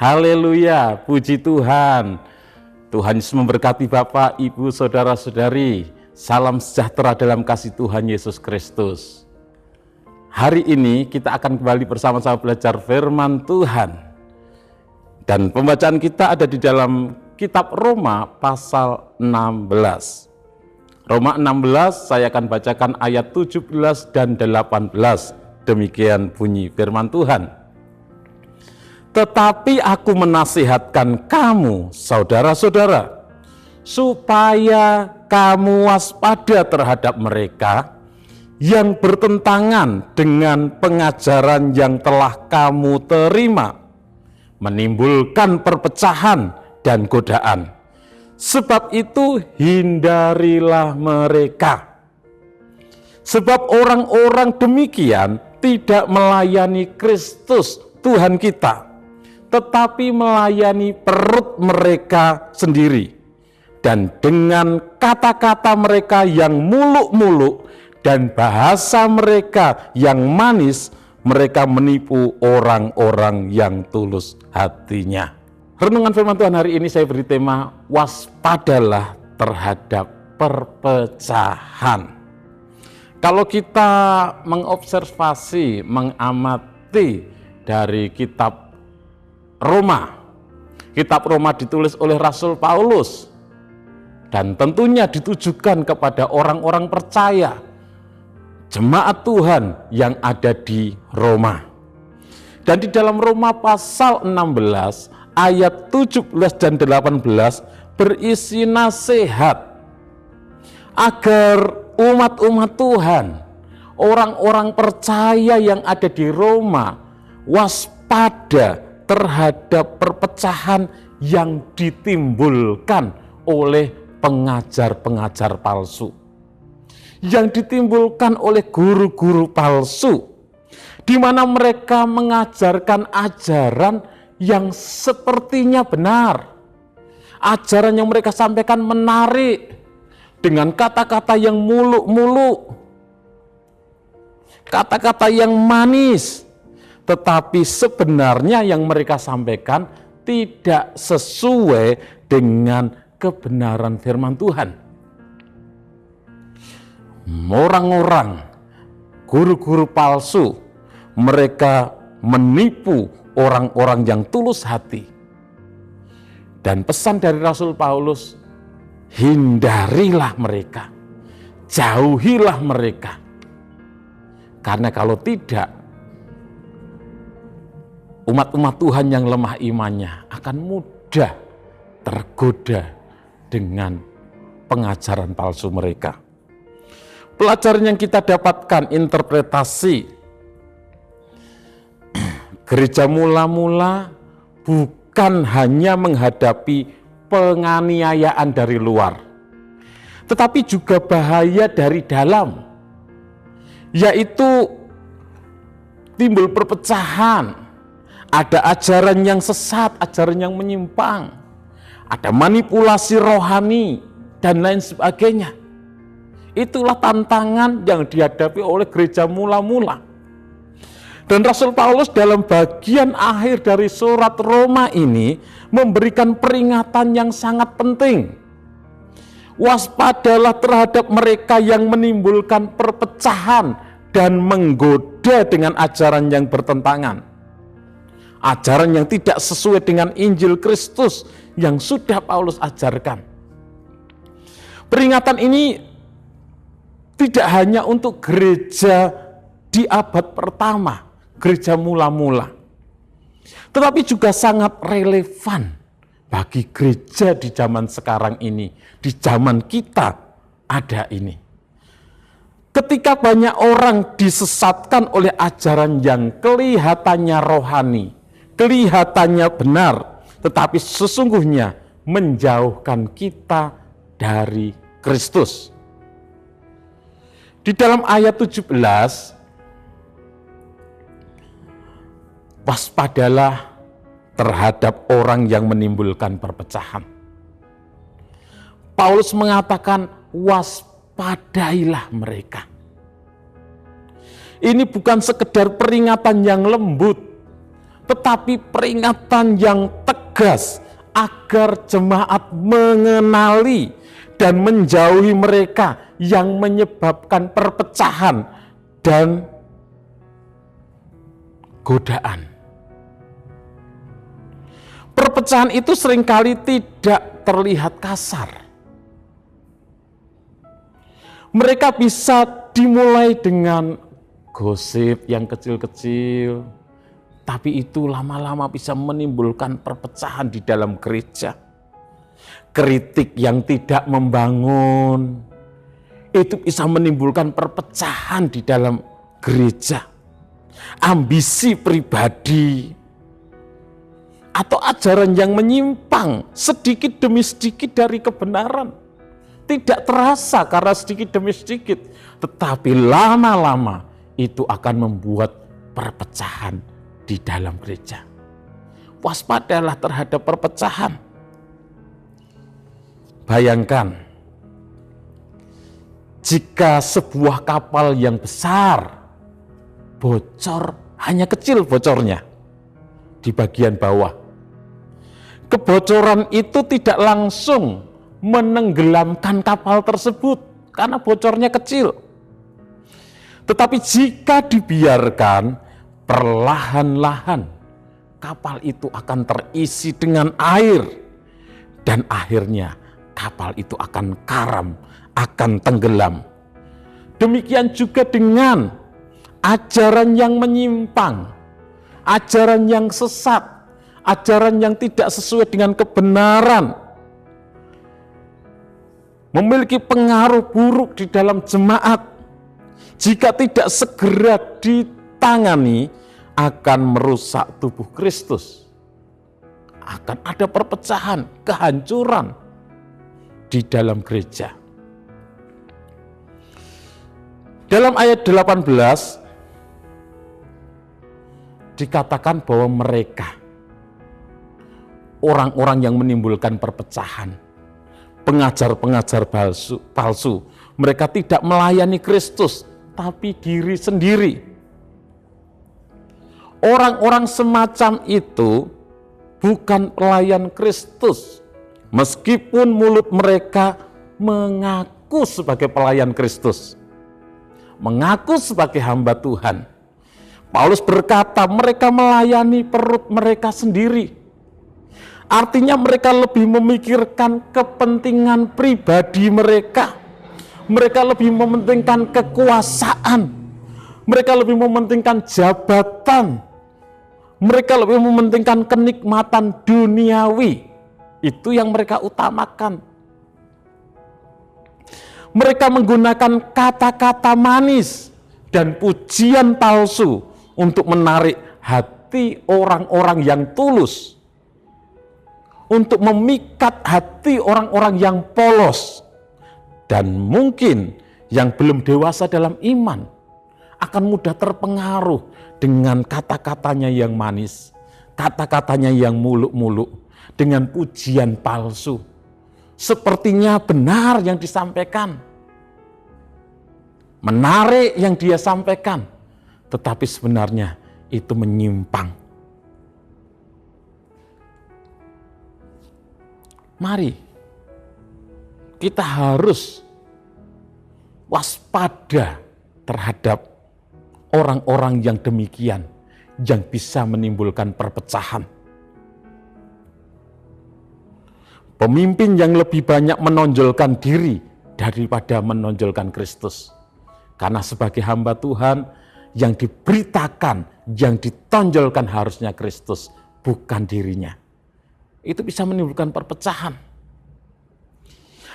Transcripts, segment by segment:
Haleluya, puji Tuhan. Tuhan Yesus memberkati Bapak, Ibu, Saudara-saudari. Salam sejahtera dalam kasih Tuhan Yesus Kristus. Hari ini kita akan kembali bersama-sama belajar firman Tuhan. Dan pembacaan kita ada di dalam kitab Roma pasal 16. Roma 16 saya akan bacakan ayat 17 dan 18. Demikian bunyi firman Tuhan. Tetapi aku menasihatkan kamu, saudara-saudara, supaya kamu waspada terhadap mereka yang bertentangan dengan pengajaran yang telah kamu terima, menimbulkan perpecahan dan godaan. Sebab itu hindarilah mereka. Sebab orang-orang demikian tidak melayani Kristus Tuhan kita, tetapi melayani perut mereka sendiri. Dan dengan kata-kata mereka yang muluk-muluk dan bahasa mereka yang manis, mereka menipu orang-orang yang tulus hatinya. Renungan firman Tuhan hari ini saya beri tema, waspadalah terhadap perpecahan. Kalau kita mengobservasi, mengamati dari kitab Roma. Kitab Roma ditulis oleh Rasul Paulus dan tentunya ditujukan kepada orang-orang percaya, jemaat Tuhan yang ada di Roma. Dan di dalam Roma pasal 16 ayat 17 dan 18 berisi nasihat agar umat-umat Tuhan, orang-orang percaya yang ada di Roma, waspada terhadap perpecahan yang ditimbulkan oleh pengajar-pengajar palsu, yang ditimbulkan oleh guru-guru palsu, di mana mereka mengajarkan ajaran yang sepertinya benar, ajaran yang mereka sampaikan menarik, dengan kata-kata yang muluk-muluk, kata-kata yang manis, tetapi sebenarnya yang mereka sampaikan tidak sesuai dengan kebenaran firman Tuhan. Orang-orang, guru-guru palsu, mereka menipu orang-orang yang tulus hati. Dan pesan dari Rasul Paulus, hindarilah mereka, jauhilah mereka. Karena kalau tidak, umat-umat Tuhan yang lemah imannya akan mudah tergoda dengan pengajaran palsu mereka. Pelajaran yang kita dapatkan, interpretasi, gereja mula-mula bukan hanya menghadapi penganiayaan dari luar, tetapi juga bahaya dari dalam, yaitu timbul perpecahan, ada ajaran yang sesat, ajaran yang menyimpang, ada manipulasi rohani, dan lain sebagainya. Itulah tantangan yang dihadapi oleh gereja mula-mula. Dan Rasul Paulus dalam bagian akhir dari surat Roma ini memberikan peringatan yang sangat penting. Waspadalah terhadap mereka yang menimbulkan perpecahan dan menggoda dengan ajaran yang bertentangan. Ajaran yang tidak sesuai dengan Injil Kristus yang sudah Paulus ajarkan. Peringatan ini tidak hanya untuk gereja di abad pertama, gereja mula-mula, tetapi juga sangat relevan bagi gereja di zaman sekarang ini, di zaman kita ada ini. Ketika banyak orang disesatkan oleh ajaran yang kelihatannya rohani, kelihatannya benar, tetapi sesungguhnya menjauhkan kita dari Kristus. Di dalam ayat 17, waspadalah terhadap orang yang menimbulkan perpecahan. Paulus mengatakan waspadailah mereka. Ini bukan sekedar peringatan yang lembut, tetapi peringatan yang tegas agar jemaat mengenali dan menjauhi mereka yang menyebabkan perpecahan dan godaan. Perpecahan itu seringkali tidak terlihat kasar. Mereka bisa dimulai dengan gosip yang kecil-kecil, tapi itu lama-lama bisa menimbulkan perpecahan di dalam gereja. Kritik yang tidak membangun, itu bisa menimbulkan perpecahan di dalam gereja. Ambisi pribadi, atau ajaran yang menyimpang sedikit demi sedikit dari kebenaran. Tidak terasa karena sedikit demi sedikit, tetapi lama-lama itu akan membuat perpecahan di dalam gereja. Waspadalah terhadap perpecahan. Bayangkan, jika sebuah kapal yang besar bocor, hanya kecil bocornya di bagian bawah. Kebocoran itu tidak langsung menenggelamkan kapal tersebut karena bocornya kecil. Tetapi jika dibiarkan, perlahan-lahan kapal itu akan terisi dengan air dan akhirnya kapal itu akan karam, akan tenggelam. Demikian juga dengan ajaran yang menyimpang, ajaran yang sesat, ajaran yang tidak sesuai dengan kebenaran, memiliki pengaruh buruk di dalam jemaat. Jika tidak segera ditangani, akan merusak tubuh Kristus. Akan ada perpecahan, kehancuran di dalam gereja. Dalam ayat 18 dikatakan bahwa mereka, orang-orang yang menimbulkan perpecahan, pengajar-pengajar palsu, mereka tidak melayani Kristus, tapi diri sendiri. Orang-orang semacam itu bukan pelayan Kristus, meskipun mulut mereka mengaku sebagai pelayan Kristus, mengaku sebagai hamba Tuhan. Paulus berkata mereka melayani perut mereka sendiri. Artinya mereka lebih memikirkan kepentingan pribadi mereka. Mereka lebih mementingkan kekuasaan. Mereka lebih mementingkan jabatan. Mereka lebih mementingkan kenikmatan duniawi. Itu yang mereka utamakan. Mereka menggunakan kata-kata manis dan pujian palsu untuk menarik hati orang-orang yang tulus, untuk memikat hati orang-orang yang polos, dan mungkin yang belum dewasa dalam iman akan mudah terpengaruh dengan kata-katanya yang manis, kata-katanya yang muluk-muluk, dengan pujian palsu. Sepertinya benar yang disampaikan, menarik yang dia sampaikan, tetapi sebenarnya itu menyimpang. Mari kita harus waspada terhadap orang-orang yang demikian, yang bisa menimbulkan perpecahan. Pemimpin yang lebih banyak menonjolkan diri daripada menonjolkan Kristus. Karena sebagai hamba Tuhan, yang diberitakan, yang ditonjolkan harusnya Kristus, bukan dirinya. Itu bisa menimbulkan perpecahan.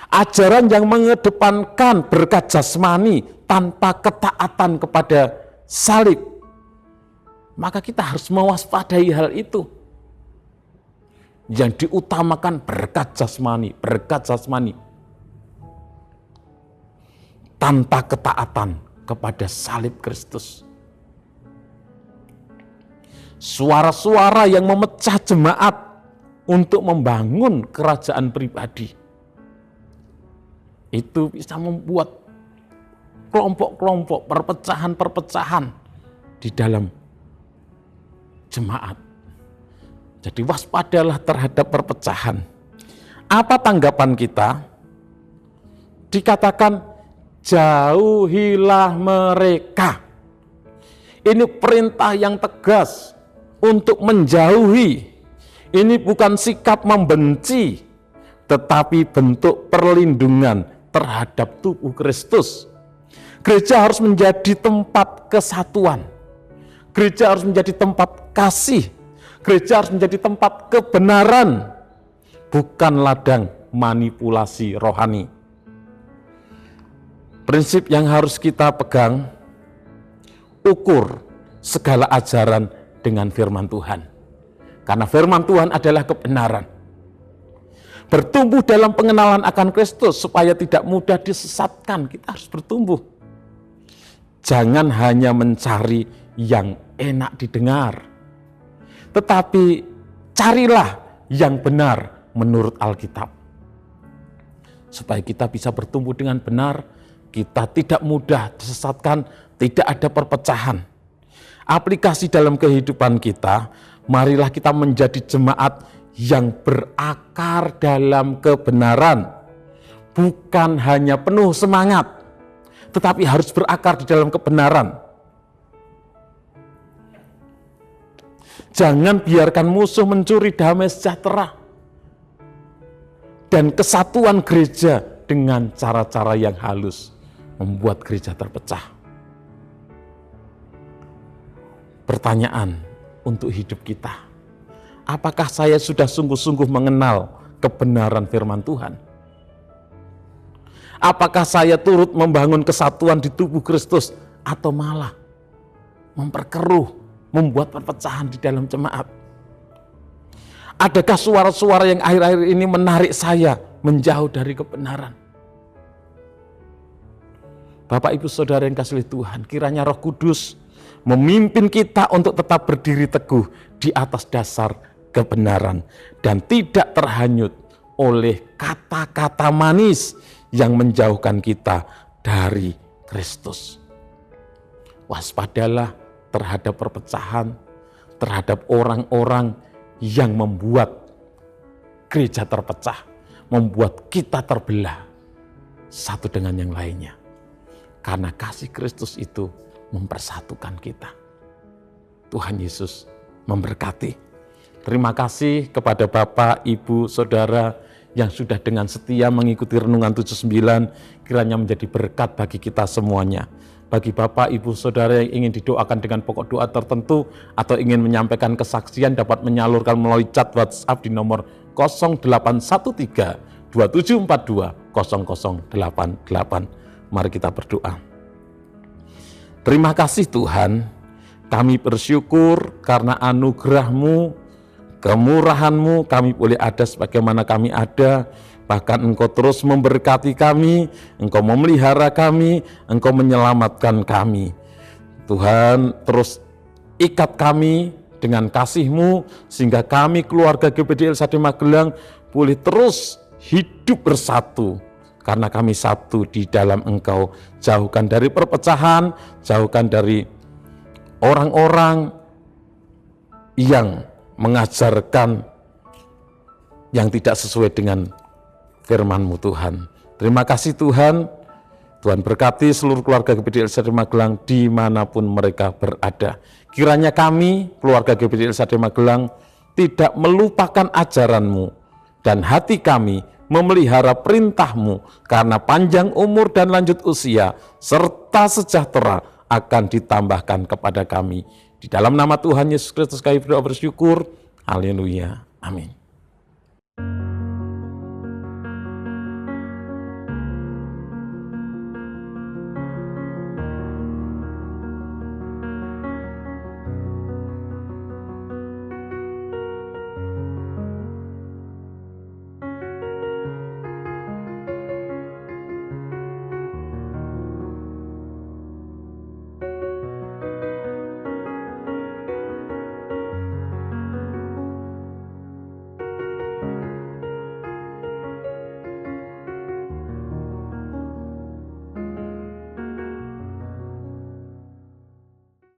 Ajaran yang mengedepankan berkat jasmani tanpa ketaatan kepada salib, maka kita harus mewaspadai hal itu. Yang diutamakan berkat jasmani tanpa ketaatan kepada salib Kristus. Suara-suara yang memecah jemaat untuk membangun kerajaan pribadi, itu bisa membuat kelompok-kelompok, perpecahan-perpecahan di dalam jemaat. Jadi waspadalah terhadap perpecahan. Apa tanggapan kita? Dikatakan jauhilah mereka. Ini perintah yang tegas untuk menjauhi. Ini bukan sikap membenci, tetapi bentuk perlindungan terhadap tubuh Kristus. Gereja harus menjadi tempat kesatuan. Gereja harus menjadi tempat kasih. Gereja harus menjadi tempat kebenaran, bukan ladang manipulasi rohani. Prinsip yang harus kita pegang, ukur segala ajaran dengan firman Tuhan. Karena firman Tuhan adalah kebenaran. Bertumbuh dalam pengenalan akan Kristus supaya tidak mudah disesatkan. Kita harus bertumbuh. Jangan hanya mencari yang enak didengar, tetapi carilah yang benar menurut Alkitab. Supaya kita bisa bertumbuh dengan benar, kita tidak mudah disesatkan, tidak ada perpecahan. Aplikasi dalam kehidupan kita, marilah kita menjadi jemaat yang berakar dalam kebenaran. Bukan hanya penuh semangat, tetapi harus berakar di dalam kebenaran. Jangan biarkan musuh mencuri damai sejahtera dan kesatuan gereja dengan cara-cara yang halus, membuat gereja terpecah. Pertanyaan untuk hidup kita, apakah saya sudah sungguh-sungguh mengenal kebenaran firman Tuhan? Apakah saya turut membangun kesatuan di tubuh Kristus atau malah memperkeruh, membuat perpecahan di dalam jemaat? Adakah suara-suara yang akhir-akhir ini menarik saya menjauh dari kebenaran? Bapak Ibu Saudara yang kasih Tuhan, kiranya Roh Kudus memimpin kita untuk tetap berdiri teguh di atas dasar kebenaran dan tidak terhanyut oleh kata-kata manis yang menjauhkan kita dari Kristus. Waspadalah terhadap perpecahan, terhadap orang-orang yang membuat gereja terpecah, membuat kita terbelah satu dengan yang lainnya. Karena kasih Kristus itu mempersatukan kita. Tuhan Yesus memberkati. Terima kasih kepada Bapak, Ibu, Saudara yang sudah dengan setia mengikuti Renungan 79, kiranya menjadi berkat bagi kita semuanya. Bagi Bapak, Ibu, Saudara yang ingin didoakan dengan pokok doa tertentu atau ingin menyampaikan kesaksian, dapat menyalurkan melalui chat WhatsApp di nomor 0813 2742 0088. Mari kita berdoa. Terima kasih Tuhan, kami bersyukur karena anugerah-Mu, kemurahan-Mu, kami boleh ada sebagaimana kami ada. Bahkan Engkau terus memberkati kami, Engkau memelihara kami, Engkau menyelamatkan kami. Tuhan terus ikat kami dengan kasih-Mu, sehingga kami keluarga GBD LSAD Magelang boleh terus hidup bersatu. Karena kami satu di dalam Engkau. Jauhkan dari perpecahan, jauhkan dari orang-orang yang mengajarkan yang tidak sesuai dengan firman-Mu Tuhan. Terima kasih Tuhan. Tuhan berkati seluruh keluarga GBD LSAD Magelang dimanapun mereka berada. Kiranya kami, keluarga GBD LSAD Magelang, tidak melupakan ajaran-Mu dan hati kami memelihara perintah-Mu, karena panjang umur dan lanjut usia serta sejahtera akan ditambahkan kepada kami. Di dalam nama Tuhan Yesus Kristus kami berdoa bersyukur. Haleluya. Amin.